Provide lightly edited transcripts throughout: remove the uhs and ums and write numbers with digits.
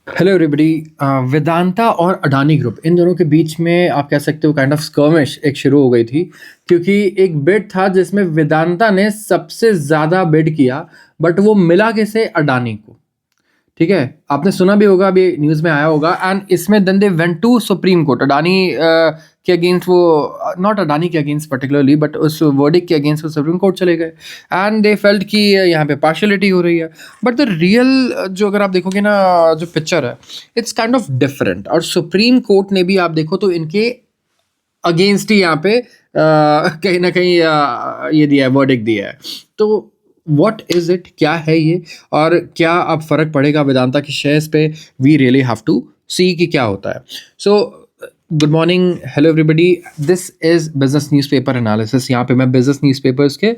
Hello everybody. Vedanta और Adani group in दोनों के बीच में आप कह सकते हो काइंड ऑफ स्कर्मिश एक शुरू हो गई थी, क्योंकि एक बिड था जिसमें वेदांता ने सबसे ज़्यादा बिड किया, बट वो मिला किसे? अडानी को। ठीक है, आपने सुना भी होगा, अभी न्यूज़ में आया होगा। एंड इसमें then they went to supreme court Adani के अगेंस्ट, वो नॉट अडानी के अगेंस्ट पर्टिकुलरली, बट उस वर्डिक के अगेंस्ट वो सुप्रीम कोर्ट चले गए। एंड दे फेल्ट कि यहाँ पे पार्शलिटी हो रही है। बट द रियल जो अगर आप देखोगे ना, जो पिक्चर है, इट्स काइंड ऑफ डिफरेंट। और सुप्रीम कोर्ट ने भी आप देखो तो इनके अगेंस्ट ही यहाँ पे कहीं ना कहीं ये दिया है, वर्डिक दिया है। तो व्हाट इज इट, क्या है ये, और क्या अब फर्क पड़ेगा वेदांता के शेयर्स पे? We really have to see कि क्या होता है। So good morning, hello everybody. This is business newspaper analysis. यहाँ पे मैं बिजनेस न्यूज़पेपर्स के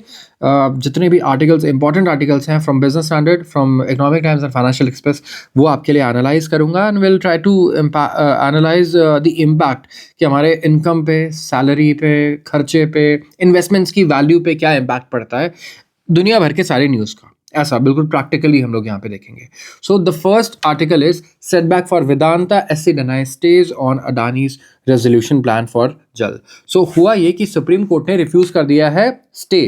जितने भी आर्टिकल्स, इंपॉर्टेंट आर्टिकल्स हैं from business standard, from economic times and financial express, वो आपके लिए एनालाइज करूंगा। And will try to analyse the impact कि हमारे इनकम पे, सैलरी पे, खर्चे पे, इन्वेस्टमेंट्स की वैल्यू पे क्या इम्पैक्ट पड़ता है दुनिया भर के सारे न्यूज़ का। ऐसा बिल्कुल प्रैक्टिकली हम लोग यहाँ पे देखेंगे। So the first article is setback for Vedanta, SC denies stay on Adani's resolution plan for जल। सो हुआ ये कि सुप्रीम कोर्ट ने रिफ्यूज कर दिया है stay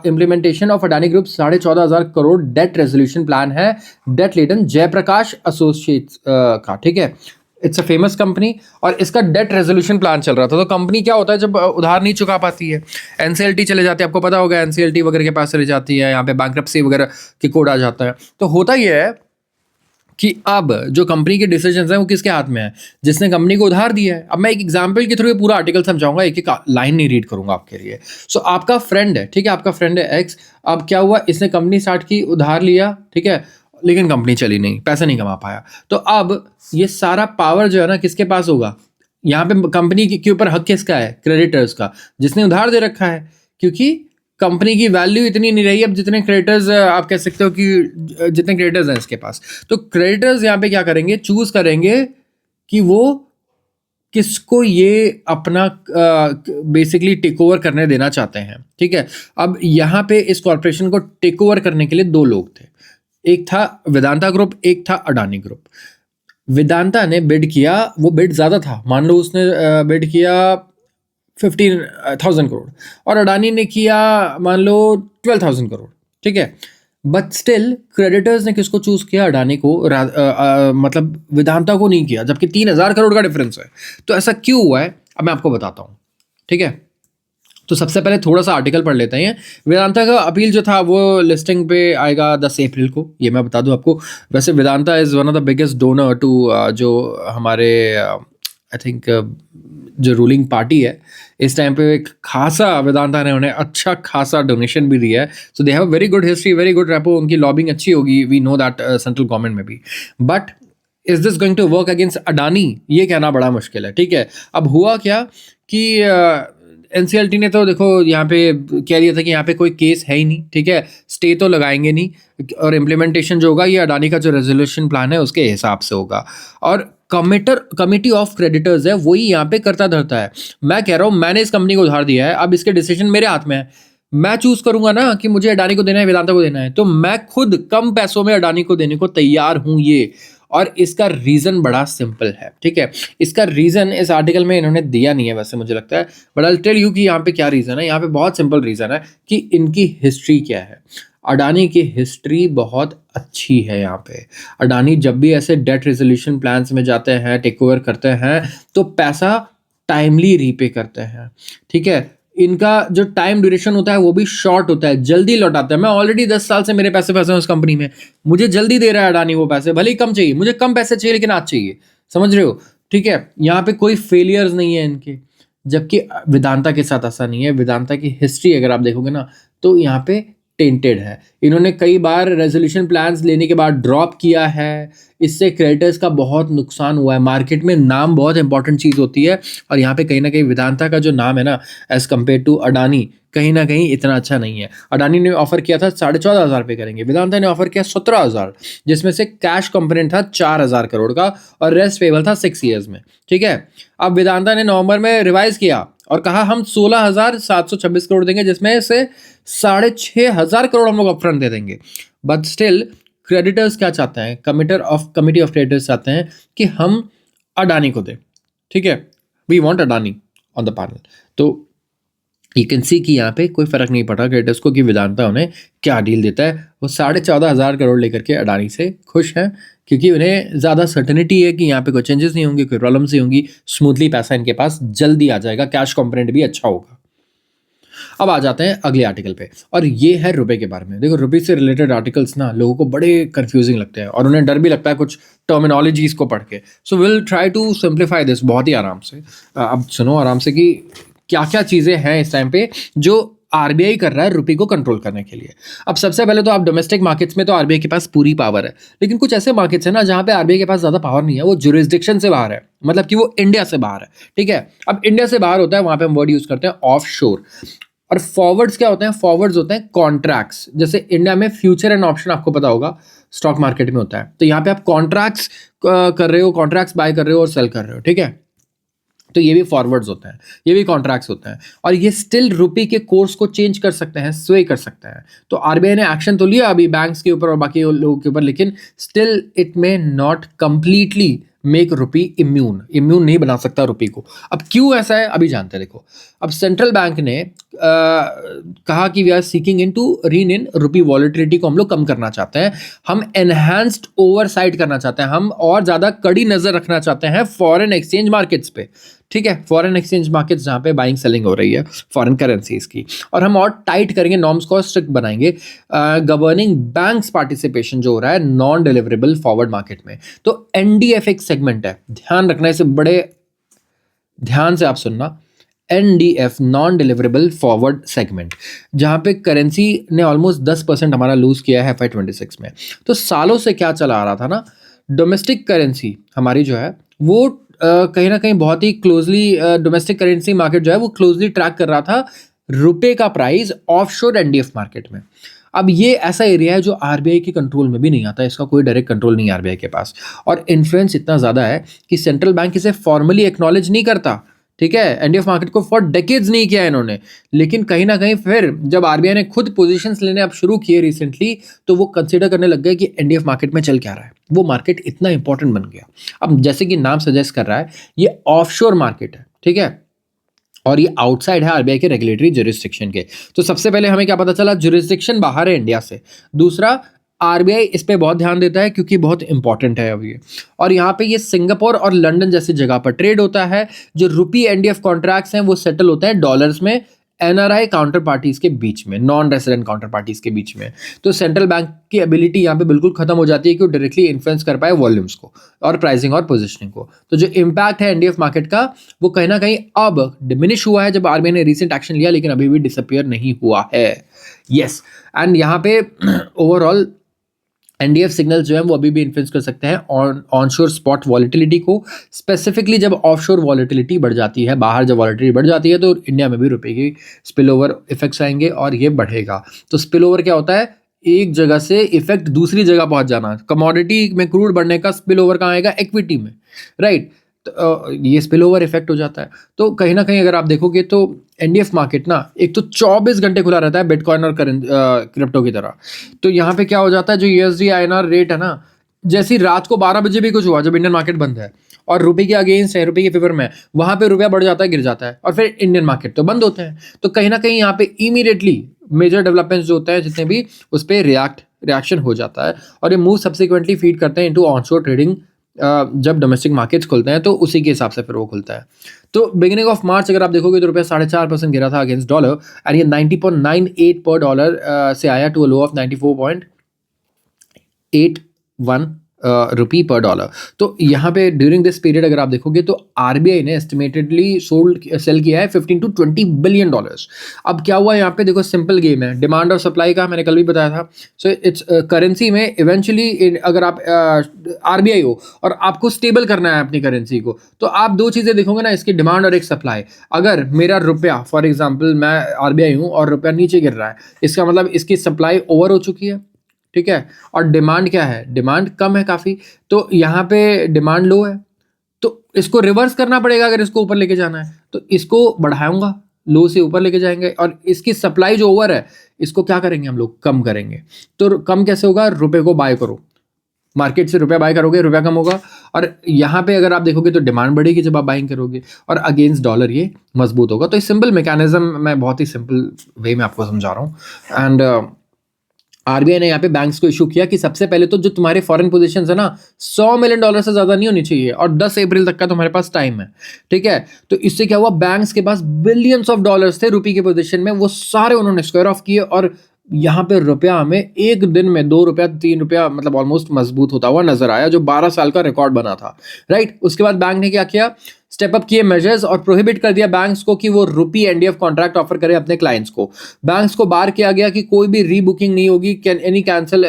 implementation of Adani group 14,500 crore debt resolution plan है, डेट लेडन जयप्रकाश एसोसिएट्स का। ठीक है, इट्स अ फेमस कंपनी और इसका डेट रेजोल्यूशन प्लान चल रहा था। तो कंपनी क्या होता है जब उधार नहीं चुका पाती है, एनसीएलटी चले जाती है, आपको पता होगा, एनसीएलटी वगैरह के पास चली जाती है, यहाँ पे बैंक्रप्सी वगैरह के कोड आ जाता है। तो होता यह है कि अब जो कंपनी के डिसीजंस हैं वो किसके हाथ में है? जिसने कंपनी को उधार दिया है। अब मैं एक एग्जांपल के थ्रू ये पूरा आर्टिकल समझाऊंगा, एक एक लाइन नहीं रीड करूंगा आपके लिए। सो आपका फ्रेंड है, ठीक है, आपका फ्रेंड है एक्स। अब क्या हुआ, इसने कंपनी स्टार्ट की, उधार लिया, ठीक है, लेकिन कंपनी चली नहीं, पैसा नहीं कमा पाया। तो अब ये सारा पावर जो है ना किसके पास होगा? यहाँ पे कंपनी के ऊपर हक किसका है? क्रेडिटर्स का, जिसने उधार दे रखा है। क्योंकि कंपनी की वैल्यू इतनी नहीं रही अब, जितने क्रेडिटर्स आप कह सकते हो कि जितने क्रेडिटर्स हैं इसके पास। तो क्रेडिटर्स यहाँ पे क्या करेंगे? चूज करेंगे कि वो किसको ये अपना बेसिकली टेक ओवर करने देना चाहते हैं। ठीक है, अब यहाँ पे इस कॉर्पोरेशन को टेक ओवर करने के लिए दो लोग थे, एक था वेदांता ग्रुप, एक था अडानी ग्रुप। वेदांता ने बिड किया, वो बिड ज़्यादा था, मान लो उसने बिड किया 15,000 करोड़ और अडानी ने किया मान लो 12,000 करोड़। ठीक है, बट स्टिल क्रेडिटर्स ने किसको चूज किया? अडानी को, मतलब वेदांता को नहीं किया, जबकि 3,000 करोड़ का डिफरेंस है। तो ऐसा क्यों हुआ है, अब मैं आपको बताता हूँ। ठीक है, तो सबसे पहले थोड़ा सा आर्टिकल पढ़ लेते हैं। वेदांता का अपील जो था वो लिस्टिंग पे आएगा 10 अप्रैल को, ये मैं बता दूं आपको। वैसे Vedanta is one of the biggest donor to जो हमारे आई थिंक जो रूलिंग पार्टी है इस टाइम पे, एक खासा वेदांता ने उन्हें अच्छा खासा डोनेशन भी दिया है। So they have very good history, very good repo, उनकी लॉबिंग अच्छी होगी, we know that central government में भी। But is this going to work against Adani, ये कहना बड़ा मुश्किल है। ठीक है, अब हुआ क्या कि एनसीएलटी ने तो देखो यहाँ पे कह दिया था कि यहाँ पे कोई केस है ही नहीं। ठीक है, स्टे तो लगाएंगे नहीं, और इम्प्लीमेंटेशन जो होगा ये अडानी का जो रेजोल्यूशन प्लान है उसके हिसाब से होगा। और कमिटी ऑफ क्रेडिटर्स है वही यहाँ पे करता धरता है। मैं कह रहा हूँ मैंने इस कंपनी को उधार दिया है, अब इसके डिसीजन मेरे हाथ में है। मैं चूज करूंगा ना कि मुझे अडानी को देना है, वेदांता को देना है, तो मैं खुद कम पैसों में अडानी को देने को तैयार हूं ये। और इसका रीजन बड़ा सिंपल है। ठीक है, इसका रीजन इस आर्टिकल में इन्होंने दिया नहीं है वैसे मुझे लगता है, बट आई टेल यू कि यहाँ पे क्या रीजन है। यहाँ पे बहुत सिंपल रीजन है कि इनकी हिस्ट्री क्या है। अडानी की हिस्ट्री बहुत अच्छी है। यहाँ पे अडानी जब भी ऐसे डेट रेजोल्यूशन प्लान्स में जाते हैं, टेक ओवर करते हैं, तो पैसा टाइमली रीपे करते हैं। ठीक है, इनका जो टाइम ड्यूरेशन होता है वो भी शॉर्ट होता है, जल्दी लौटाते हैं। मैं ऑलरेडी 10 साल से मेरे पैसे फंसे हैं उस कंपनी में, मुझे जल्दी दे रहा है अडानी वो पैसे, भले ही कम चाहिए, मुझे कम पैसे चाहिए लेकिन आज चाहिए। समझ रहे हो? ठीक है, यहाँ पे कोई फेलियर्स नहीं है इनके, जबकि वेदांता के साथ ऐसा नहीं है। वेदांता की हिस्ट्री अगर आप देखोगे ना तो यहाँ पे टेंटेड है। इन्होंने कई बार रेजोल्यूशन प्लान्स लेने के बाद ड्रॉप किया है, इससे क्रेडिटर्स का बहुत नुकसान हुआ है। मार्केट में नाम बहुत इंपॉर्टेंट चीज़ होती है, और यहाँ पे कहीं ना कहीं वेदांता का जो नाम है ना एज कम्पेयर टू अडानी, कहीं ना कहीं इतना अच्छा नहीं है। अडानी ने ऑफर किया था 14,500 पे करेंगे, वेदांता ने ऑफर किया 17,000, जिसमें से कैश कंपोनेंट था 4,000 करोड़ का और रेस्ट पेबल था 6 ईयर्स में। ठीक है, अब वेदांता ने नवंबर में रिवाइज किया और कहा हम 16,726 करोड़ देंगे, जिसमें से 6,500 करोड़ हम लोग अपफ्रंट दे देंगे। बट स्टिल क्रेडिटर्स क्या चाहते हैं, कमिटी ऑफ क्रेडिटर्स चाहते हैं कि हम अडानी को दें, ठीक है, we want Adani on the panel. तो यू कैन सी कि यहाँ पे कोई फर्क नहीं पड़ रहा क्रेडिटर्स को कि वेदांता उन्हें क्या डील देता है। वो 14,500 करोड़ लेकर के अडानी से खुश हैं, क्योंकि उन्हें ज़्यादा सर्टेनिटी है कि यहाँ पे कोई चेंजेस नहीं होंगे, कोई प्रॉब्लम्स नहीं होंगी, स्मूथली पैसा इनके पास जल्दी आ जाएगा, कैश कंपोनेंट भी अच्छा होगा। अब आ जाते हैं अगले आर्टिकल पे, और ये है रुपए के बारे में। देखो, रुपए से रिलेटेड आर्टिकल्स ना लोगों को बड़े कंफ्यूजिंग लगते हैं और उन्हें डर भी लगता है कुछ टर्मिनोलॉजीज को पढ़ के। So will try to simplify this बहुत ही आराम से। अब सुनो आराम से कि क्या क्या चीज़ें हैं इस टाइम पे जो आरबीआई कर रहा है रुपये को कंट्रोल करने के लिए। अब सबसे पहले तो आप डोमेस्टिक मार्केट्स में तो आरबीआई के पास पूरी पावर है, लेकिन कुछ ऐसे मार्केट्स हैं ना जहाँ पे आरबीआई के पास ज़्यादा पावर नहीं है, वो जुरिस्डिक्शन से बाहर है, मतलब कि वो इंडिया से बाहर है, ठीक है। अब इंडिया से बाहर होता है, वहाँ पे हम वर्ड यूज़ करते हैं ऑफ शोर। और फॉरवर्ड्स क्या होते हैं? फॉरवर्ड्स होते हैं कॉन्ट्रैक्ट्स। जैसे इंडिया में फ्यूचर एंड ऑप्शन आपको पता होगा स्टॉक मार्केट में होता है, तो यहाँ पे आप कॉन्ट्रैक्ट्स कर रहे हो, कॉन्ट्रैक्ट्स बाय कर रहे हो और सेल कर रहे हो, ठीक है। तो ये भी फॉरवर्ड्स होते हैं, ये भी कॉन्ट्रैक्ट्स होते हैं, और ये स्टिल रुपये के कोर्स को चेंज कर सकते हैं, स्वे कर सकते हैं। तो आरबीआई ने एक्शन तो लिया अभी बैंक्स के ऊपर और बाकी लोगों के ऊपर, लेकिन still it may not completely make rupee immune नहीं बना सकता रुपये को। अब क्यों ऐसा है अभी जानते हैं। देखो, अब सेंट्रल बैंक ने कहा कि we are seeking in to rein in rupee volatility को हम लोग कम करना चाहते हैं, हम एनहांस्ड ओवरसाइट करना चाहते हैं, हम और ज़्यादा कड़ी नज़र रखना चाहते हैं फॉरेन एक्सचेंज मार्केट्स पे, ठीक है। फॉरेन एक्सचेंज मार्केट्स जहाँ पे बाइंग सेलिंग हो रही है फॉरेन करेंसीज की, और हम और टाइट करेंगे, नॉर्म्स को स्ट्रिक्ट बनाएंगे, गवर्निंग बैंक्स पार्टिसिपेशन जो हो रहा है नॉन डिलीवरेबल फॉरवर्ड मार्केट में। तो एनडीएफ एक सेगमेंट है, ध्यान रखना, इसे बड़े ध्यान से आप सुनना। NDF non deliverable forward segment, जहाँ पे करेंसी ने ऑलमोस्ट 10% हमारा लूज किया है FY26 में। तो सालों से क्या चला आ रहा था ना, डोमेस्टिक करेंसी हमारी जो है वो कहीं ना कहीं बहुत ही क्लोजली, डोमेस्टिक करेंसी मार्केट जो है वो क्लोजली ट्रैक कर रहा था रुपए का प्राइस ऑफशोर एनडीएफ मार्केट में। अब ये ऐसा एरिया है जो आरबीआई के कंट्रोल में भी नहीं आता, इसका कोई डायरेक्ट कंट्रोल नहीं है आरबीआई के पास, और इन्फ्लुएंस इतना ज़्यादा है कि सेंट्रल बैंक इसे फॉर्मली एक्नॉलेज नहीं करता, ठीक है। एनडीएफ मार्केट को फॉर डेकेड्स नहीं किया इन्होंने, लेकिन कहीं ना कहीं फिर जब आरबीआई ने खुद पोजीशंस लेने अब शुरू किए रिसेंटली, तो वो कंसीडर करने लग गए कि एनडीएफ मार्केट में चल क्या रहा है, वो मार्केट इतना इंपॉर्टेंट बन गया। अब जैसे कि नाम सजेस्ट कर रहा है, ये ऑफशोर मार्केट है, ठीक है, और ये आउटसाइड है आरबीआई के रेगुलेटरी जुरिस्डिक्शन के। तो सबसे पहले हमें क्या पता चला, जुरिस्डिक्शन बाहर है इंडिया से। दूसरा, आरबीआई इस पे बहुत ध्यान देता है क्योंकि बहुत इंपॉर्टेंट है अब ये, और यहाँ पे ये सिंगापुर और लंदन जैसी जगह पर ट्रेड होता है। जो रुपी एनडीएफ कॉन्ट्रैक्ट्स हैं वो सेटल होते हैं डॉलर्स में, एनआरआई काउंटर पार्टीज के बीच में, नॉन रेसिडेंट काउंटर पार्टीज के बीच में। तो सेंट्रल बैंक की एबिलिटी यहाँ पे बिल्कुल खत्म हो जाती है कि वो डायरेक्टली इन्फ्लुएंस कर पाए वॉल्यूम्स को और प्राइसिंग और पोजिशनिंग को। तो जो इम्पैक्ट है एनडीएफ मार्केट का वो कहीं ना कहीं अब डिमिनिश हुआ है जब आरबीआई ने रिसेंट एक्शन लिया, लेकिन अभी भी डिसअपियर नहीं हुआ है। यस, एंड यहाँ पे ओवरऑल एनडीएफ सिग्नल जो है वो अभी भी इन्फ्लुएंस कर सकते हैं ऑनशोर स्पॉट वॉलेटिलिटी को, स्पेसिफिकली जब ऑफशोर वॉलेटिलिटी बढ़ जाती है, बाहर जब वॉलेटिलिटी बढ़ जाती है तो इंडिया में भी रुपए की स्पिल ओवर इफेक्ट्स आएंगे और ये बढ़ेगा। तो स्पिल ओवर क्या होता है, एक जगह से इफेक्ट दूसरी जगह पहुंच जाना। कमोडिटी में क्रूड बढ़ने का स्पिल ओवर कहाँ आएगा, इक्विटी में, राइट। तो ये स्पिल ओवर इफेक्ट हो जाता है। तो कहीं ना कहीं अगर आप देखोगे तो एनडीएफ मार्केट ना एक तो 24 घंटे खुला रहता है बिटकॉइन और क्रिप्टो की तरह। तो यहाँ पे क्या हो जाता है, जो यूएसडी आईएनआर रेट है ना, जैसी रात को 12 बजे भी कुछ हुआ जब इंडियन मार्केट बंद है और रुपए के अगेंस्ट है, रुपए के फेवर में, वहां पे रुपया बढ़ जाता है, गिर जाता है, और फिर इंडियन मार्केट तो बंद होते हैं। तो कहीं ना कहीं यहाँ पे इमीडिएटली मेजर डेवलपमेंट्स जो होते हैं जितने भी, उस पर रिएक्शन हो जाता है, और ये मूव सब्सिक्वेंटली फीड करते हैं इनटू ऑनशोर ट्रेडिंग। जब डोमेस्टिक मार्केट्स खुलते हैं तो उसी के हिसाब से फिर वो खुलता है। तो बिगिनिंग ऑफ मार्च अगर आप देखोगे तो रुपया 4.5% गिरा था अगेंस्ट डॉलर, एंड ये 90.98 पर डॉलर से आया टू अ लो ऑफ 94.81 रुपी पर डॉलर। तो यहाँ पे ड्यूरिंग दिस पीरियड अगर आप देखोगे तो आरबीआई ने एस्टिमेटेडली सेल किया है 15 to 20 बिलियन डॉलर्स। अब क्या हुआ यहाँ पे, देखो सिंपल गेम है, डिमांड और सप्लाई का मैंने कल भी बताया था। सो इट्स करेंसी में इवेंचुअली अगर आप आरबीआई हो और आपको स्टेबल करना है अपनी करेंसी को, तो आप दो चीज़ें देखोगे ना, इसकी डिमांड और एक सप्लाई। अगर मेरा रुपया, फॉर एग्जाम्पल मैं आरबीआई हूँ और रुपया नीचे गिर रहा है, इसका मतलब इसकी सप्लाई ओवर हो चुकी है, ठीक है, और डिमांड क्या है, डिमांड कम है काफ़ी। तो यहाँ पे डिमांड लो है, तो इसको रिवर्स करना पड़ेगा अगर इसको ऊपर लेके जाना है, तो इसको बढ़ाऊंगा लो से ऊपर लेके जाएंगे, और इसकी सप्लाई जो ओवर है इसको क्या करेंगे हम लोग, कम करेंगे। तो कम कैसे होगा, रुपए को बाय करो, मार्केट से रुपया बाय करोगे, रुपया कम होगा, और यहाँ पे अगर आप देखोगे तो डिमांड बढ़ेगी जब आप बाइंग करोगे, और अगेंस्ट डॉलर ये मजबूत होगा। तो इस सिंपल मैकेनिज्म मैं बहुत ही सिंपल वे में आपको समझा रहा हूँ। एंड आरबीआई ने यहाँ पे बैंक्स को इशू किया कि सबसे पहले तो जो तुम्हारे फॉरेन पोजीशंस है ना, $100 मिलियन से ज्यादा नहीं होनी चाहिए, और 10 अप्रैल तक का तुम्हारे पास टाइम है, ठीक है। तो इससे क्या हुआ, बैंक्स के पास बिलियंस ऑफ डॉलर्स थे रुपये की पोजीशन में, वो सारे उन्होंने स्क्वायर ऑफ किए, और यहाँ पे रुपया हमें एक दिन में ₹2 ₹3 मतलब ऑलमोस्ट मजबूत होता हुआ नजर आया, जो 12 साल का रिकॉर्ड बना था, राइट। उसके बाद बैंक ने क्या किया, स्टेप अप किए मेजर्स, और प्रोहिबिट कर दिया बैंक्स को कि वो रुपी एनडीएफ कॉन्ट्रैक्ट ऑफर करें अपने क्लाइंट्स को। बैंक्स को बार किया गया कि कोई भी रीबुकिंग नहीं होगी, cancel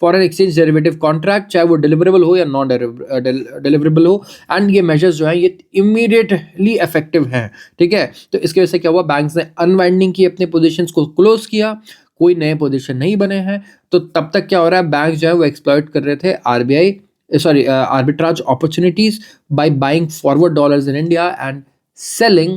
foreign exchange derivative contract, चाहे वो डिलीवरेबल हो या नॉन डिलीवरेबल हो। एंड ये मेजर्स जो है ये इमीडिएटली इफेक्टिव हैं, ठीक है। तो इसकी वजह से क्या हुआ, बैंक्स ने अनवाइंडिंग की, अपने पोजीशंस को क्लोज किया, कोई नए पोजीशन नहीं बने हैं। तो तब तक क्या हो रहा है, बैंक जो है वो एक्सप्लॉइट कर रहे थे arbitrage opportunities by buying forward dollars in India and selling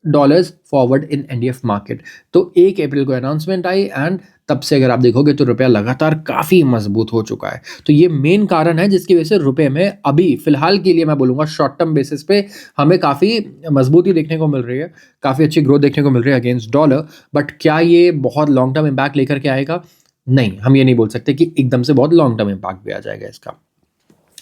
dollars forward in NDF market। तो 1 अप्रैल को अनाउंसमेंट आई, एंड तब से अगर आप देखोगे तो रुपया लगातार काफ़ी मजबूत हो चुका है। तो ये मेन कारण है जिसकी वजह से रुपए में अभी फिलहाल के लिए मैं बोलूँगा शॉर्ट टर्म बेसिस पे हमें काफ़ी मजबूती देखने को मिल रही है, काफ़ी अच्छी ग्रोथ देखने को मिल रही है अगेंस्ट डॉलर। बट क्या ये बहुत लॉन्ग टर्म इम्पैक्ट लेकर के आएगा? नहीं, हम ये नहीं बोल सकते कि एकदम से बहुत लॉन्ग टर्म इम्पैक्ट भी आ जाएगा इसका।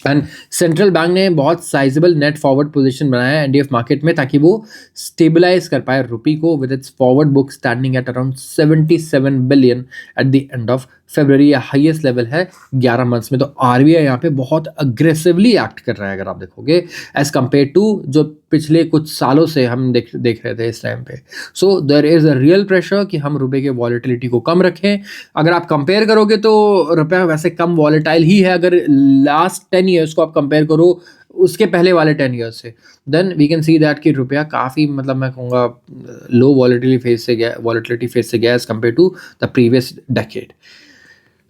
एंड सेंट्रल बैंक ने बहुत साइजेबल नेट फॉरवर्ड पोजीशन बनाया है एनडीएफ मार्केट में, ताकि वो स्टेबलाइज कर पाए रुपी को, with its forward book standing at around 77 billion at the end of February. या हाईएस्ट लेवल है 11 मंथ्स में। तो आरबीआई यहाँ पे बहुत अग्रेसिवली एक्ट कर रहा है अगर आप देखोगे, एज कम्पेयर टू जो पिछले कुछ सालों से हम देख रहे थे इस टाइम पे। So there is a real pressure कि हम रुपए के वॉलेटिलिटी को कम रखें। अगर आप कंपेयर करोगे तो रुपया वैसे कम वॉलेटाइल ही है, अगर लास्ट 10 ईयर्स को आप कंपेयर करो उसके पहले वाले 10 ईयर्स से, then we can see that कि रुपया काफ़ी मतलब मैं कहूँगा लो वॉलेटिलिटी फेज से गया as compared to the previous decade.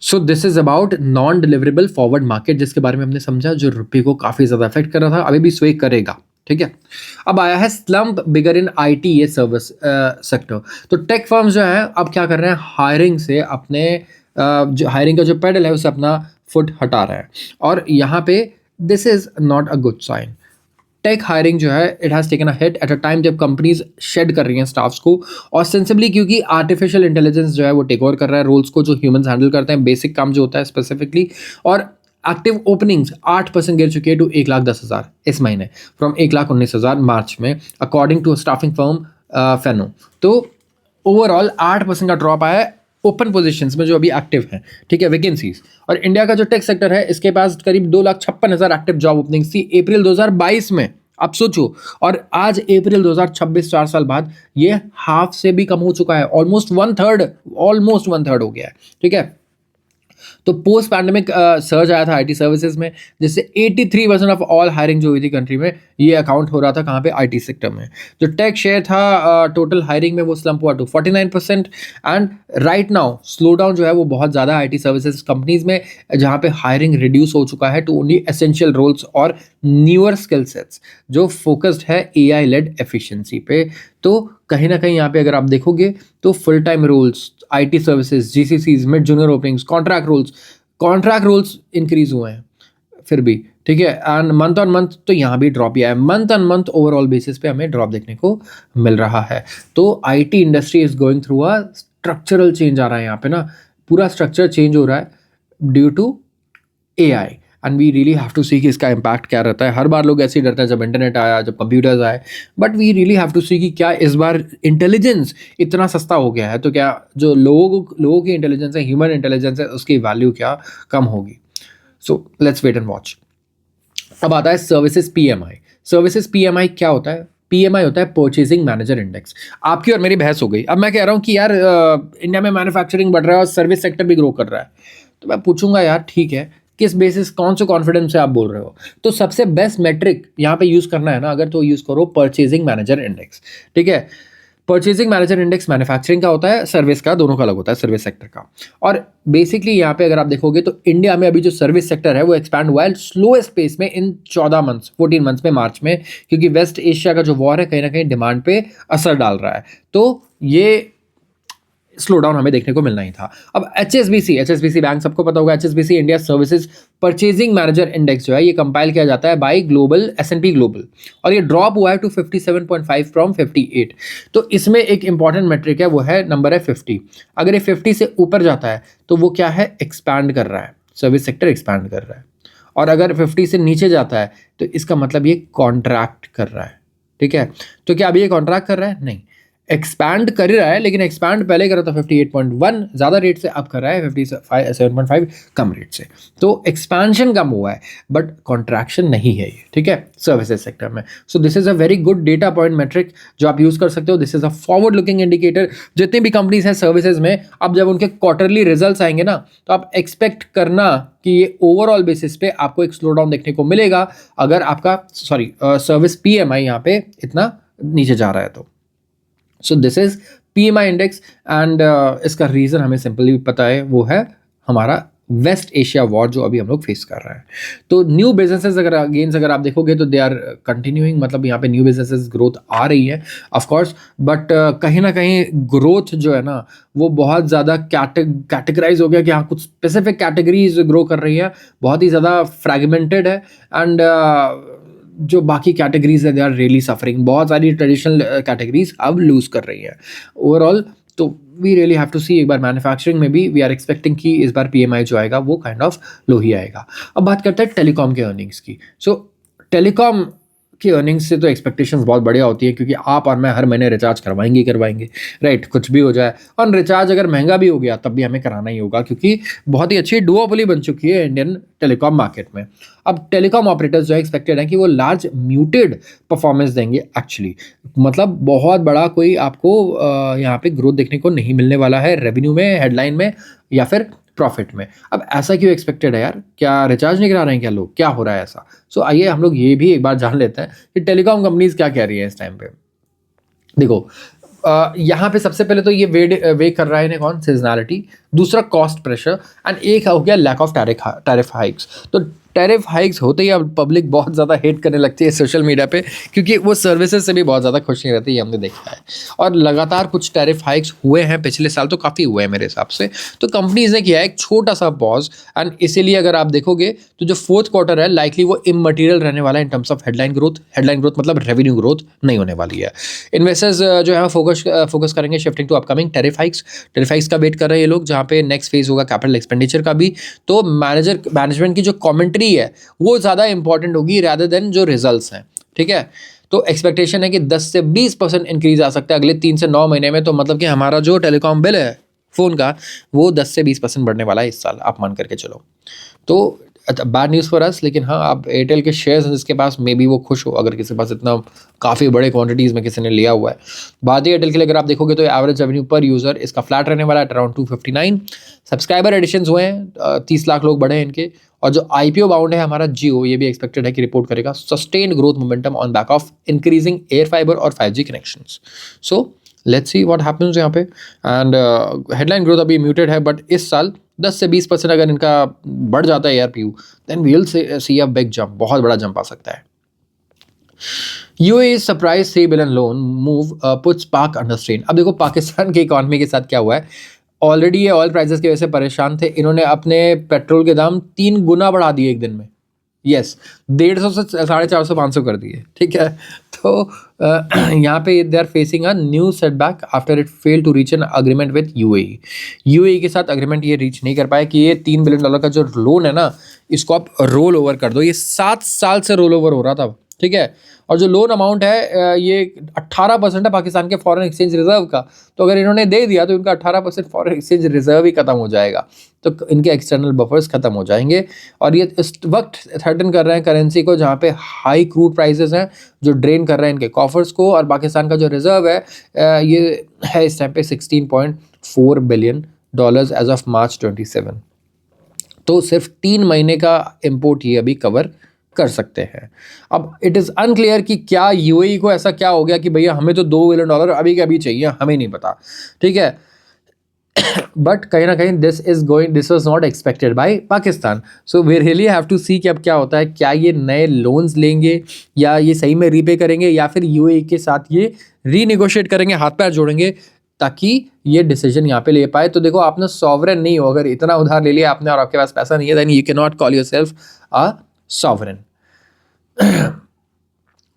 So this is about non deliverable forward market, जिसके बारे में हमने समझा, जो रुपये को काफ़ी ज़्यादा अफेक्ट कर रहा था, अभी भी स्वे करेगा, ठीक है। अब आया है स्लम्प बिगर इन आईटी ये सर्विस सेक्टर। तो टेक फर्म्स जो है अब क्या कर रहे हैं, हायरिंग से अपने जो हायरिंग का जो पेडल है उससे अपना फुट हटा रहा है, और यहाँ पे this is not a good sign. Tech hiring जो है it has taken a hit at a time जब कंपनीज शेड कर रही हैं स्टाफ्स को, और सेंसिबली क्योंकि आर्टिफिशियल इंटेलिजेंस जो है वो टेक ओवर कर रहा है रोल्स को जो ह्यूमंस हैंडल करते हैं, बेसिक काम जो होता है स्पेसिफिकली। और एक्टिव ओपनिंग्स 8% गिर चुकी है टू 1,10,000 इस महीने, फ्रॉम 1,19,000 मार्च में, अकॉर्डिंग टू स्टाफिंग फर्म फेनो। तो ओवरऑल 8% का ड्रॉप आया है ओपन पोजीशंस में जो अभी एक्टिव हैं, ठीक है, वैकेंसीज। और इंडिया का जो टेक सेक्टर है इसके पास करीब 2,56,000 एक्टिव जॉब ओपनिंग्स थी अप्रैल 2022 में। आप सोचो, और आज अप्रैल 2026, 4 साल बाद ये हाफ से भी कम हो चुका है, ऑलमोस्ट वन थर्ड हो गया है, ठीक है। तो पोस्ट पैंडेमिक सर्ज आया था आईटी सर्विसेज में, जिससे 83% ऑफ ऑल हायरिंग जो हुई थी कंट्री में, ये अकाउंट हो रहा था कहाँ पे, आईटी सेक्टर में। जो टेक शेयर था टोटल हायरिंग में वो स्लम्प हुआ to 49%। And right now slow down जो है वो बहुत ज़्यादा आईटी सर्विसेज कंपनीज में, जहाँ पे हायरिंग रिड्यूस हो चुका है टू ओनली एसेंशियल रोल्स और न्यूअर स्किल सेट्स, जो फोकस्ड है एआई लेड एफिशिएंसी पे। तो कहीं ना कहीं यहाँ पे अगर आप देखोगे तो full time roles, IT services, GCCs, mid junior openings, contract roles increase हुए हैं फिर भी, ठीक है। एंड मंथ ऑन मंथ तो यहाँ भी ड्रॉप ही आया है, month on month overall basis पे हमें ड्रॉप देखने को मिल रहा है। तो IT industry is going through a structural change आ रहा है यहाँ पे ना, पूरा स्ट्रक्चर चेंज हो रहा है due to AI, and we really have to see कि इसका इम्पैक्ट क्या रहता है। हर बार लोग ऐसे ही डरते हैं जब इंटरनेट आया, जब कंप्यूटर्स आए, but we really have to see कि क्या इस बार इंटेलिजेंस इतना सस्ता हो गया है तो क्या जो लोगों की इंटेलिजेंस है, ह्यूमन इंटेलिजेंस है, उसकी वैल्यू क्या कम होगी। So let's wait and watch. अब आता है सर्विसेज पीएमआई। सर्विसेज पीएमआई क्या होता है? पीएमआई होता है परचेजिंग मैनेजर इंडेक्स। आपकी और मेरी बहस हो गई। अब मैं कह रहा हूँ कि यार इंडिया में मैन्युफैक्चरिंग बढ़ रहा है और सर्विस सेक्टर भी ग्रो कर रहा है, तो मैं पूछूंगा यार ठीक है, किस बेसिस, कौन से कॉन्फिडेंस से आप बोल रहे हो? तो सबसे बेस्ट मेट्रिक यहाँ पे यूज करना है ना अगर, तो यूज करो परचेजिंग मैनेजर इंडेक्स, ठीक है। परचेजिंग मैनेजर इंडेक्स मैन्युफैक्चरिंग का होता है, सर्विस का, दोनों का अलग होता है, सर्विस सेक्टर का। और बेसिकली यहाँ पे अगर आप देखोगे तो इंडिया में अभी जो सर्विस सेक्टर है वो एक्सपैंड हुआ है स्लोएस्ट पेस में इन 14 मंथ्स में, मार्च में, क्योंकि वेस्ट एशिया का जो वॉर है कहीं ना कहीं डिमांड पे असर डाल रहा है, तो ये स्लो डाउन हमें देखने को मिलना ही था। अब एचएसबीसी बैंक सबको पता होगा, HSBC India services purchasing manager index जो है ये कंपाइल किया जाता है बाय ग्लोबल S&P ग्लोबल, और ये ड्रॉप हुआ है टू 57.5 फ्रॉम 58। तो इसमें एक इंपॉर्टेंट मेट्रिक है, वो है नंबर है 50। अगर ये 50 से ऊपर जाता है तो वो क्या है, एक्सपैंड कर रहा है, सर्विस सेक्टर एक्सपैंड कर रहा है। और अगर 50 से नीचे जाता है तो इसका मतलब ये कॉन्ट्रैक्ट कर रहा है। ठीक है, तो क्या अभी ये कॉन्ट्रैक्ट कर रहा है? नहीं, एक्सपैंड कर ही रहा है, लेकिन एक्सपैंड पहले कर रहा था 58.1 ज़्यादा रेट से, अब कर रहा है 57.5 कम रेट से। तो एक्सपेंशन कम हुआ है बट कॉन्ट्रैक्शन नहीं है ये, ठीक है, सर्विसेज सेक्टर में। So this is a very good data point metric जो आप यूज़ कर सकते हो। This is a forward looking indicator. जितनी भी कंपनीज हैं सर्विसेज में, अब जब उनके क्वार्टरली रिजल्ट्स आएंगे ना, तो आप एक्सपेक्ट करना कि ये ओवरऑल बेसिस पे आपको एक स्लो डाउन देखने को मिलेगा अगर आपका सर्विस PMI यहाँ पे इतना नीचे जा रहा है तो। सो this is PMI index and इसका रीज़न हमें सिंपली पता है, वो है हमारा वेस्ट एशिया वॉर जो अभी हम लोग फेस कर रहे हैं। तो न्यू बिजनेसेस अगर आप देखोगे तो दे आर कंटिन्यूइंग, मतलब यहाँ पे न्यू बिजनेसेस ग्रोथ आ रही है ऑफ कोर्स, बट कहीं ना कहीं ग्रोथ जो है ना वो बहुत ज़्यादा कैटेगराइज हो गया कि हाँ कुछ स्पेसिफिक कैटेगरीज ग्रो कर रही है, बहुत ही ज़्यादा फ्रैगमेंटेड है। एंड जो बाकी कैटेगरीज है दे आर रियली सफरिंग। बहुत सारी ट्रेडिशनल कैटेगरीज अब लूज कर रही है ओवरऑल। तो वी रियली हैव टू सी, एक बार मैन्युफैक्चरिंग में भी वी आर एक्सपेक्टिंग कि इस बार PMI जो आएगा वो काइंड ऑफ लो ही आएगा। अब बात करते हैं टेलीकॉम के अर्निंग्स की। सो टेलीकॉम की अर्निंग्स से तो एक्सपेक्टेशंस बहुत बढ़िया होती है, क्योंकि आप और मैं हर महीने रिचार्ज करवाएंगे, राइट, कुछ भी हो जाए। और रिचार्ज अगर महंगा भी हो गया तब भी हमें कराना ही होगा, क्योंकि बहुत ही अच्छी डुओपोली बन चुकी है इंडियन टेलीकॉम मार्केट में। अब टेलीकॉम ऑपरेटर्स जो है एक्सपेक्टेड है कि वो लार्ज म्यूटेड परफॉर्मेंस देंगे एक्चुअली, मतलब बहुत बड़ा कोई आपको यहाँ पे ग्रोथ देखने को नहीं मिलने वाला है रेवेन्यू में, हेडलाइन में या फिर प्रॉफिट में। अब ऐसा क्यों एक्सपेक्टेड है यार? क्या रिचार्ज नहीं करा रहे हैं क्या लोग? क्या हो रहा है ऐसा? सो आइए हम लोग ये भी एक बार जान लेते हैं कि टेलीकॉम कंपनीज क्या कह रही है इस टाइम पे। देखो, यहाँ पे सबसे पहले तो ये वे कर रहा है इन्हें कौन? सीजनैलिटी, दूसरा कॉस्ट प्रेशर, एंड एक हो गया लैक ऑफ टैरिफ हाइक्स। तो टैरिफ हाइक्स होते ही अब पब्लिक बहुत ज़्यादा हेट करने लगती है सोशल मीडिया पे, क्योंकि वो सर्विसेज से भी बहुत ज़्यादा खुश नहीं रहती, ये हमने देखा है। और लगातार कुछ टैरिफ हाइक्स हुए हैं, पिछले साल तो काफ़ी हुए हैं मेरे हिसाब से। तो कंपनीज ने किया है एक छोटा सा पॉज, एंड इसीलिए अगर आप देखोगे तो जो फोर्थ क्वार्टर है लाइकली वो इममटीरियल रहने वाला है in terms of headline growth मतलब रेवेन्यू ग्रोथ नहीं होने वाली है। इन्वेस्टर्स जो है फोकस करेंगे shifting to upcoming tariff hikes का वेट कर रहे हैं ये लोग, जहाँ पे नेक्स्ट फेज होगा कैपिटल एक्सपेंडिचर का भी। तो मैनेजमेंट की जो कमेंट्री है वो ज़्यादा इंपॉर्टेंट होगी रादर देन जो रिजल्ट्स हैं, ठीक है। तो एक्सपेक्टेशन है कि 10 से 20% इंक्रीज आ सकता है अगले 3 से 9 महीने में। तो मतलब कि हमारा जो टेलीकॉम बिल है फ़ोन का वो 10 से 20% बढ़ने वाला है इस साल, आप मान करके चलो। तो बैड न्यूज़ फॉर अस, लेकिन हाँ आप एयरटेल के शेयर्स जिसके पास मे बी वो खुश हो, अगर किसी के पास इतना काफ़ी बड़े क्वांटिटीज़ में किसी ने लिया हुआ है। बात एयरटेल के लिए अगर आप देखोगे तो एवरेज रेवेन्यू पर यूज़र इसका फ्लैट रहने वाला है अराउंड 259। सब्सक्राइबर एडिशंस हुए हैं, 30 लाख लोग बढ़े हैं इनके। और जो IPO बाउंड है हमारा जियो, ये भी एक्सपेक्टेड है कि रिपोर्ट करेगा sustained growth momentum on back of increasing air fibre और 5G connections. So let's see what happens यहाँ पे। एंड हेडलाइन ग्रोथ अभी म्यूटेड है, बट इस साल 10 से 20% अगर इनका बढ़ जाता है ARPU, then we will see a big jump, बहुत बड़ा जंप आ सकता है। UAE surprise $3 billion loan move puts Pak under strain. अब देखो पाकिस्तान की इकॉनमी के साथ क्या हुआ है। ऑलरेडी ये ऑयल प्राइसेस की वजह से परेशान थे, इन्होंने अपने पेट्रोल के दाम 3 गुना बढ़ा दिए एक दिन में। यस, 150 से 450 500 कर दिए, ठीक है। तो यहाँ पे they are facing a new setback after it fail to reach an agreement with UAE के साथ अग्रीमेंट ये रीच नहीं कर पाए कि ये $3 बिलियन का जो लोन है ना, इसको आप रोल ओवर कर दो। ये 7 साल से रोल ओवर हो रहा था, ठीक है। और जो लोन अमाउंट है ये 18% है पाकिस्तान के फॉरेन एक्सचेंज रिजर्व का। तो अगर इन्होंने दे दिया तो इनका 18% फॉरेन एक्सचेंज रिजर्व ही खत्म हो जाएगा, तो इनके एक्सटर्नल बफर्स खत्म हो जाएंगे। और ये इस वक्त थ्रेटन कर रहे हैं करेंसी को, जहाँ पे हाई क्रूड प्राइसेस हैं जो ड्रेन कर रहे हैं इनके कॉफर्स को। और पाकिस्तान का जो रिजर्व है ये है इस टाइम पे $16.4 बिलियन एज ऑफ March 27। तो सिर्फ 3 महीने का इम्पोर्ट ये अभी कवर कर सकते हैं। अब इट इज़ अनक्लियर कि क्या यूएई को ऐसा क्या हो गया कि भैया हमें तो $2 बिलियन अभी के अभी चाहिए, हमें नहीं पता, ठीक है। बट कहीं ना कहीं this was not expected by Pakistan. So we really have to see कि अब क्या होता है, क्या ये नए लोन्स लेंगे या ये सही में रीपे करेंगे या फिर यूएई के साथ ये रीनेगोशिएट करेंगे, हाथ पैर जोड़ेंगे ताकि ये डिसीजन यहाँ पे ले पाए। तो देखो, आपने सॉवरेन नहीं हो, अगर इतना उधार ले लिया आपने और आपके पास पैसा नहीं है, then you can not call yourself a sovereign.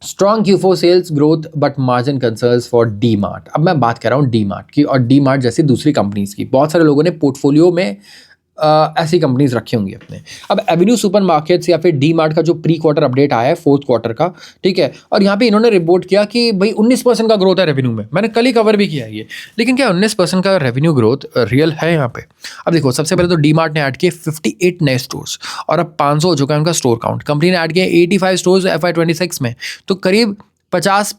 Strong Q4 sales growth but margin concerns for D Mart. अब मैं बात कर रहा हूँ डी मार्ट की और डी मार्ट जैसी दूसरी कंपनीज की। बहुत सारे लोगों ने पोर्टफोलियो में ऐसी कंपनीज रखी होंगी अपने। अब एवेन्यू सुपरमार्केट्स या फिर डी मार्ट का जो प्री क्वार्टर अपडेट आया है फोर्थ क्वार्टर का, ठीक है, और यहाँ पे इन्होंने रिपोर्ट किया कि भाई 19% का ग्रोथ है रेवेन्यू में। मैंने कल ही कवर भी किया है ये, लेकिन क्या 19% का रेवेन्यू ग्रोथ रियल है यहाँ पे? अब देखो, सबसे पहले तो डी मार्ट ने ऐड किए 58 नए स्टोर्स और अब 500 हो चुका है उनका स्टोर काउंट। कंपनी ने ऐड किया 85 स्टोर्स FY26 में, तो करीब 50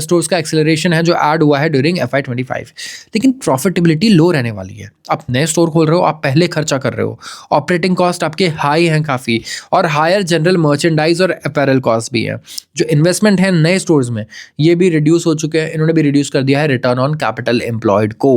स्टोर्स का एक्सेलरेशन है जो ऐड हुआ है ड्यूरिंग FY25। लेकिन प्रॉफिटेबिलिटी लो रहने वाली है। आप नए स्टोर खोल रहे हो, आप पहले खर्चा कर रहे हो, ऑपरेटिंग कॉस्ट आपके हाई हैं काफ़ी, और हायर जनरल मर्चेंडाइज और अपैरल कॉस्ट भी है। जो इन्वेस्टमेंट है नए स्टोर्स में, ये भी रिड्यूस हो चुके हैं। इन्होंने भी रिड्यूस कर दिया है रिटर्न ऑन कैपिटल एम्प्लॉयड को।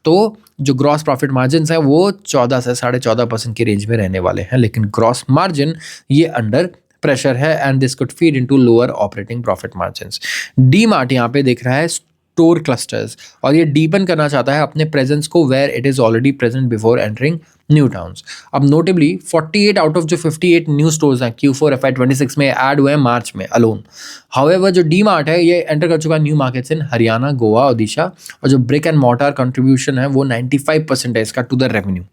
तो जो ग्रॉस प्रॉफिट मार्जिन है वो 14 से 14.5% की रेंज में रहने वाले हैं, लेकिन ग्रॉस मार्जिन ये अंडर प्रेशर है and this could feed into lower operating profit margins. D mart यहाँ पे देख रहा है स्टोर क्लस्टर्स और ये डीपन करना चाहता है अपने प्रेजेंस को where it is already present before entering new towns. अब नोटेबली 48 आउट ऑफ जो 58 न्यू स्टोर्स हैं Q4 FY26 में ऐड हुए हैं मार्च में अलोन। हाउएवर जो डी मार्ट है ये एंटर कर चुका है new markets in Haryana, Goa, Odisha, और जो ब्रिक एंड मॉर्टर कंट्रीब्यूशन है वो 95% है इसका टू द रेवेन्यू।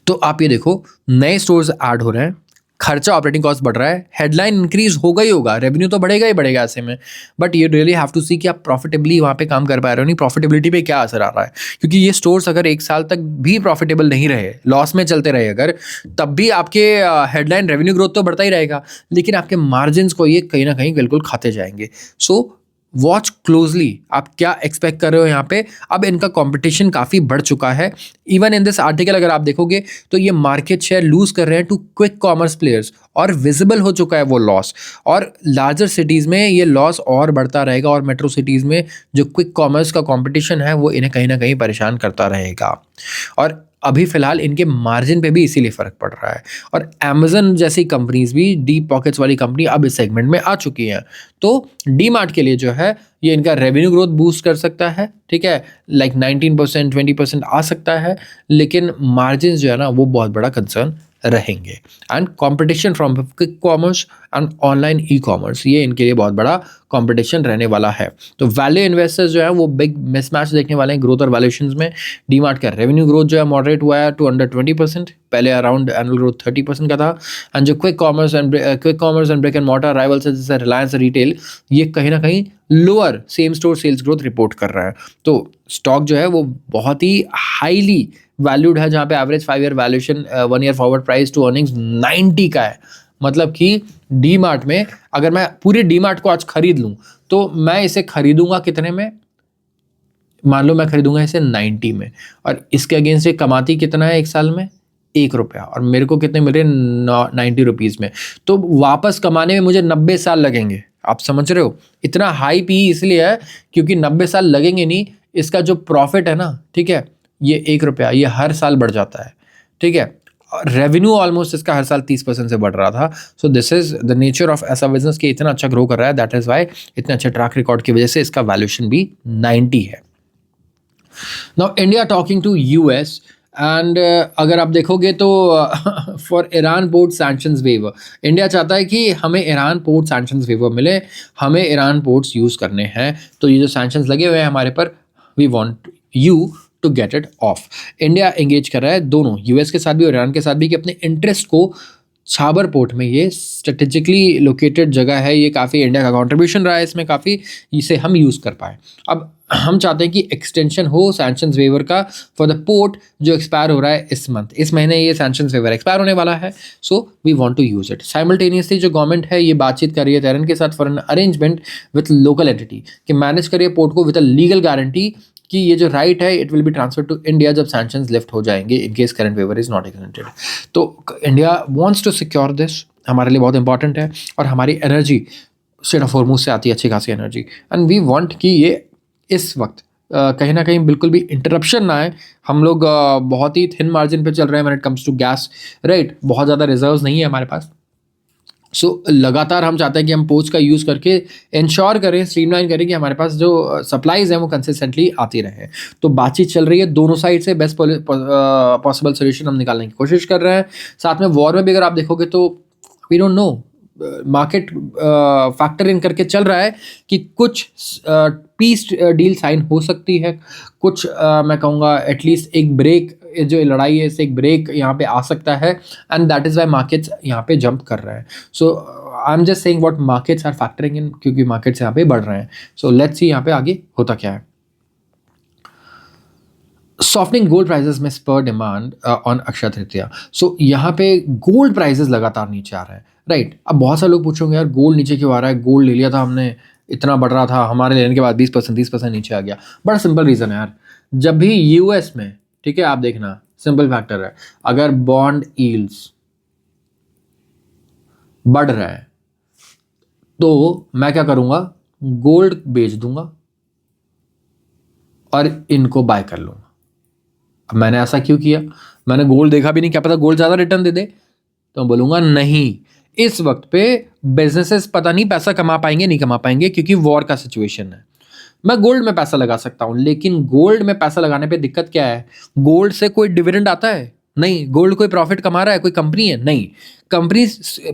तो आप ये देखो, नए स्टोर्स ऐड हो रहे हैं, खर्चा ऑपरेटिंग कॉस्ट बढ़ रहा है, हेडलाइन इंक्रीज होगा ही होगा, रेवेन्यू तो बढ़ेगा ही बढ़ेगा ऐसे में। बट ये रियली हैव टू सी कि आप प्रॉफिटेबली वहाँ पे काम कर पा रहे हो नहीं, प्रॉफिटेबिलिटी पे क्या असर आ रहा है। क्योंकि ये स्टोर्स अगर एक साल तक भी प्रॉफिटेबल नहीं रहे, लॉस में चलते रहे अगर, तब भी आपके हेडलाइन रेवेन्यू ग्रोथ तो बढ़ता ही रहेगा, लेकिन आपके मार्जिन को ये कहीं ना कहीं बिल्कुल खाते जाएंगे। सो वॉच क्लोजली, आप क्या एक्सपेक्ट कर रहे हो यहाँ पे। अब इनका कंपटीशन काफ़ी बढ़ चुका है। इवन इन दिस आर्टिकल अगर आप देखोगे तो ये मार्केट शेयर लूज कर रहे हैं टू क्विक कॉमर्स प्लेयर्स और विजिबल हो चुका है वो लॉस, और लार्जर सिटीज़ में ये लॉस और बढ़ता रहेगा, और मेट्रो सिटीज़ में जो क्विक कॉमर्स का कंपटीशन है वो इन्हें कहीं ना कहीं परेशान करता रहेगा। और अभी फ़िलहाल इनके मार्जिन पे भी इसीलिए फ़र्क पड़ रहा है। और अमेज़न जैसी कंपनीज भी, डीप पॉकेट्स वाली कंपनी अब इस सेगमेंट में आ चुकी हैं। तो डी मार्ट के लिए जो है ये इनका रेवेन्यू ग्रोथ बूस्ट कर सकता है, ठीक है, लाइक 19% 20% आ सकता है, लेकिन मार्जिन जो है ना वो बहुत बड़ा कंसर्न रहेंगे। And competition from quick commerce and online e commerce, ये इनके लिए बहुत बड़ा कंपटीशन रहने वाला है। तो वैल्यू इन्वेस्टर्स जो है वो बिग मिसमैच देखने वाले हैं ग्रोथ और वैल्यूएशंस में। डीमार्ट का रेवेन्यू ग्रोथ जो है मॉडरेट हुआ है टू अंडर 20%, पहले अराउंड एनुअल ग्रोथ 30% का था। एंड जो quick commerce and brick and mortar rivals है जैसे रिलायंस रिटेल, ये कहीं ना कहीं lower same store sales growth report कर रहा है। तो स्टॉक जो है वो बहुत ही हाईली वैल्यूड है, जहाँ पे average 5 year valuation 1 year forward price to earnings 90 का है। मतलब कि डी मार्ट में अगर मैं पूरी डी मार्ट को आज खरीद लूँ तो मैं इसे खरीदूंगा कितने में, मान लो मैं खरीदूंगा इसे 90 में, और इसके अगेंस्ट ये कमाती कितना है एक साल में, ₹1, और मेरे को कितने मिल रहे हैं 90 रुपीज़ में। तो वापस कमाने में मुझे 90 साल लगेंगे। आप समझ रहे हो, इतना हाई पी इसलिए है क्योंकि 90 साल लगेंगे नहीं। इसका जो प्रॉफिट है ना, ठीक है, ये ₹1 ये हर साल बढ़ जाता है, ठीक है। रेवेन्यू ऑलमोस्ट इसका हर साल 30% से बढ़ रहा था। सो this is the nature of ऐसा बिजनेस कि इतना अच्छा ग्रो कर रहा है, दैट इज वाई इतने अच्छे ट्रैक रिकॉर्ड की वजह से इसका वैल्यूएशन भी 90 है। Now India talking to US and अगर आप देखोगे तो for Iran port sanctions waiver, India चाहता है कि हमें ईरान पोर्ट सैंक्शंस वेवर मिले, हमें ईरान पोर्ट्स यूज़ करने हैं। तो ये जो सैंक्शंस लगे हुए हैं हमारे पर, we want you to get it off. India engage कर रहा है दोनों यूएस के साथ भी और ईरान के साथ भी कि अपने इंटरेस्ट को छाबर पोर्ट में, ये स्ट्रेटेजिकली लोकेटेड जगह है, ये काफ़ी इंडिया का कंट्रीब्यूशन रहा है इसमें काफ़ी, इसे हम यूज़ कर पाए। अब हम चाहते हैं कि एक्सटेंशन हो सैंक्शंस वेवर का फॉर द पोर्ट जो एक्सपायर हो रहा है इस मंथ, इस महीने ये सैंक्शंस वेवर एक्सपायर होने वाला है। So we want to use it. Simultaneously जो गवर्नमेंट है ये बातचीत कर रही है तेहरान के साथ for an arrangement with local entity कि मैनेज करिए पोर्ट को विद अ लीगल गारंटी कि ये जो राइट है it will be transfer to India जब सैंक्शंस लिफ्ट हो जाएंगे in case current waiver is not extended. तो India wants to secure this हमारे लिए बहुत इंपॉर्टेंट है, और हमारी एनर्जी स्ट्रेट ऑफ हॉर्मूज से आती है अच्छी खासी एनर्जी, एंड वी वांट कि ये इस वक्त कहीं ना कहीं बिल्कुल भी इंटरप्शन ना आए। हम लोग बहुत ही थिन मार्जिन पे चल रहे हैं when it comes to gas, right. बहुत ज़्यादा रिजर्व्स नहीं है हमारे पास। सो लगातार हम चाहते हैं कि हम पोच का यूज़ करके इंश्योर करें, स्ट्रीमलाइन करें कि हमारे पास जो सप्लाईज हैं वो कंसिस्टेंटली आती रहे। तो बातचीत चल रही है दोनों साइड से, बेस्ट पॉसिबल सोल्यूशन हम निकालने की कोशिश कर रहे हैं। साथ में वॉर में भी अगर आप देखोगे तो we don't know, market factor in करके चल रहा है कि कुछ पीस डील साइन हो सकती है, कुछ मैं कहूँगा एटलीस्ट एक ब्रेक, जो लड़ाई है इससे एक ब्रेक यहाँ पे आ सकता है, and that is why markets यहाँ पे जंप कर रहे हैं। So I am just saying what markets are factoring in, क्योंकि मार्केट्स यहाँ पे बढ़ रहे हैं। सो लेट्स सी यहाँ पे आगे होता क्या है। सॉफ्टनिंग गोल्ड प्राइसेस में spur demand on Akshaya Tritiya. सो यहाँ पे गोल्ड प्राइसेस लगातार नीचे आ रहे हैं, राइट। अब बहुत सारे लोग पूछोगे यार गोल्ड नीचे क्यों आ रहा है, गोल्ड ले लिया था हमने, इतना बढ़ रहा था, हमारे लेने के बाद 20% 30% नीचे आ गया। बड़ा सिंपल रीज़न है यार, जब भी यूएस में, ठीक है, आप देखना सिंपल फैक्टर है, अगर बॉन्ड यील्ड्स बढ़ रहा है तो मैं क्या करूँगा, गोल्ड बेच दूंगा और इनको बाय कर लूँगा। अब मैंने ऐसा क्यों किया, मैंने गोल्ड देखा भी नहीं, क्या पता गोल्ड ज़्यादा रिटर्न दे दे, तो मैं बोलूँगा नहीं, इस वक्त पे बिजनेसेस पता नहीं पैसा कमा पाएंगे नहीं कमा पाएंगे, क्योंकि वॉर का सिचुएशन है। मैं गोल्ड में पैसा लगा सकता हूँ, लेकिन गोल्ड में पैसा लगाने पे दिक्कत क्या है, गोल्ड से कोई डिविडेंड आता है नहीं, गोल्ड कोई प्रॉफिट कमा रहा है, कोई कंपनी है नहीं, कंपनी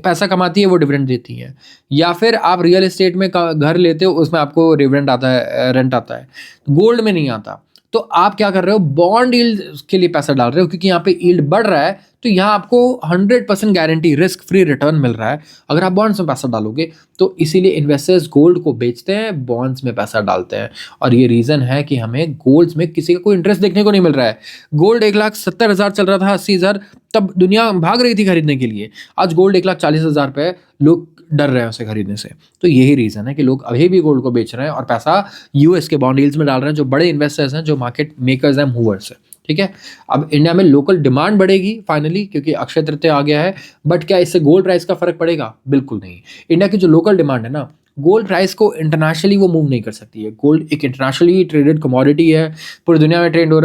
पैसा कमाती है वो डिविडेंड देती है। या फिर आप रियल एस्टेट में घर लेते हो, उसमें आपको डिविडेंड आता है, रेंट आता है, गोल्ड में नहीं आता। तो आप क्या कर रहे हो, बॉन्ड यील्ड के लिए पैसा डाल रहे हो, क्योंकि यहाँ पे यील्ड बढ़ रहा है, तो यहाँ आपको 100% गारंटी रिस्क फ्री रिटर्न मिल रहा है अगर आप बॉन्ड्स में पैसा डालोगे। तो इसीलिए इन्वेस्टर्स गोल्ड को बेचते हैं, बॉन्ड्स में पैसा डालते हैं, और ये रीज़न है कि हमें गोल्ड्स में किसी का कोई इंटरेस्ट देखने को नहीं मिल रहा है। गोल्ड 1,70,000 चल रहा था, 80,000, तब दुनिया भाग रही थी खरीदने के लिए। आज गोल्ड 1,40,000 पे, लोग डर रहे हैं उसे खरीदने से। तो यही रीज़न है कि लोग अभी भी गोल्ड को बेच रहे हैं और पैसा यूएस के बॉन्ड यील्ड्स में डाल रहे हैं, जो बड़े इन्वेस्टर्स हैं, जो मार्केट मेकर्स हैं, मूवर्स हैं, ठीक है। अब इंडिया में लोकल डिमांड बढ़ेगी फाइनली, क्योंकि अक्षय तृतीया आ गया है, बट क्या इससे गोल्ड प्राइस का फर्क पड़ेगा? बिल्कुल नहीं। इंडिया की जो लोकल डिमांड है ना, गोल्ड प्राइस को इंटरनेशनली वो मूव नहीं कर सकती है। गोल्ड एक इंटरनेशनली ट्रेडेड कमोडिटी है, पूरी दुनिया में ट्रेड हो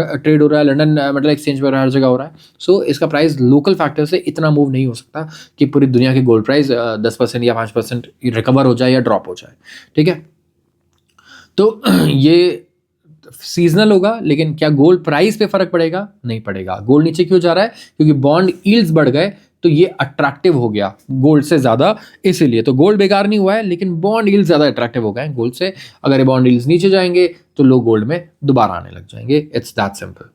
रहा है, लंदन मेटल एक्सचेंज पर हर जगह हो रहा है। सो इसका प्राइस लोकल फैक्टर से इतना मूव नहीं हो सकता कि पूरी दुनिया की गोल्ड प्राइस 10% या 5% रिकवर हो जाए या ड्रॉप हो जाए, ठीक है। तो ये सीजनल होगा, लेकिन क्या गोल्ड प्राइस पे फर्क पड़ेगा? नहीं पड़ेगा। गोल्ड नीचे क्यों जा रहा है? क्योंकि बॉन्ड यील्ड्स बढ़ गए, तो ये अट्रैक्टिव हो गया गोल्ड से ज़्यादा, इसीलिए। तो गोल्ड बेकार नहीं हुआ है, लेकिन बॉन्ड यील्ड्स ज़्यादा अट्रैक्टिव हो गए हैं गोल्ड से। अगर ये बॉन्ड यील्ड्स नीचे जाएंगे तो लोग गोल्ड में दोबारा आने लग जाएंगे। It's that simple.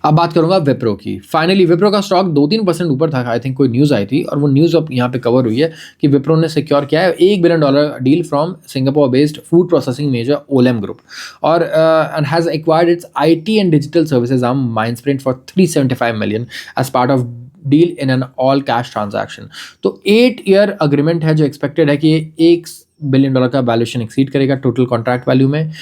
अब बात करूंगा विप्रो की। फाइनली विप्रो का स्टॉक 2-3% ऊपर था, आई थिंक कोई न्यूज़ आई थी, और वो न्यूज़ अब यहाँ पे कवर हुई है कि विप्रो ने सिक्योर किया है $1 billion deal from Singapore based food processing major Olam group, और and has acquired its IT and digital services arm Mindsprint for $375 million as part of deal in an all cash transaction. तो 8-year agreement है, जो expected है कि $1 billion का valuation exceed करेगा total contract value में,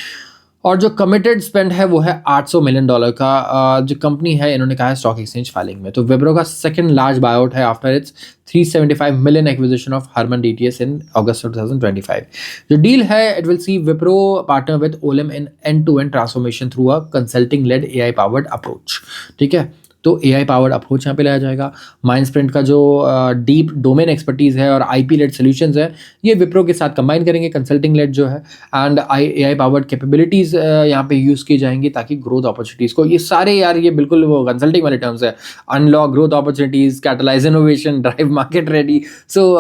और जो कमिटेड स्पेंड है वो है $800 million का। जो कंपनी है, इन्होंने कहा है स्टॉक एक्सचेंज फाइलिंग में। तो विप्रो का सेकंड लार्ज बायआउट है after its $375 million acquisition of Harman DTS in August 2025। जो डील है, it will see Wipro partner with Olam in end-to-end transformation through a consulting led AI powered approach, ठीक है। तो AI पावर्ड अप्रोच यहाँ पे लाया जाएगा। माइंडस्प्रिंट का जो डीप डोमेन एक्सपर्टीज़ है और IP लेड सॉल्यूशंस है, ये विप्रो के साथ कंबाइन करेंगे, कंसल्टिंग लेड जो है, एंड AI पावर्ड कैपेबिलिटीज़ यहाँ पे यूज़ की जाएंगी ताकि ग्रोथ अपॉर्चुनिटीज़ को, ये सारे यार ये बिल्कुल वो कंसल्टिंग वाले टर्म्स है, unlock growth opportunities, catalyse innovation, drive market ready. So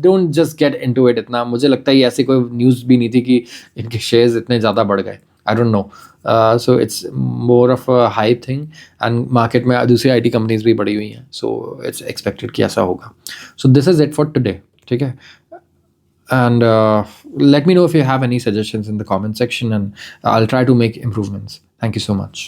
don't just get into it. इतना मुझे लगता है ऐसी कोई न्यूज़ भी नहीं थी कि इनके शेयर्स इतने ज़्यादा बढ़ गए। I don't know. So it's more of a hype thing, and market में दूसरी IT कंपनीज भी बढ़ी हुई हैं, so it's expected कि ऐसा होगा। So this is it for today, ठीक है। And let me know if you have any suggestions in the comment section, and I'll try to make improvements. Thank you so much.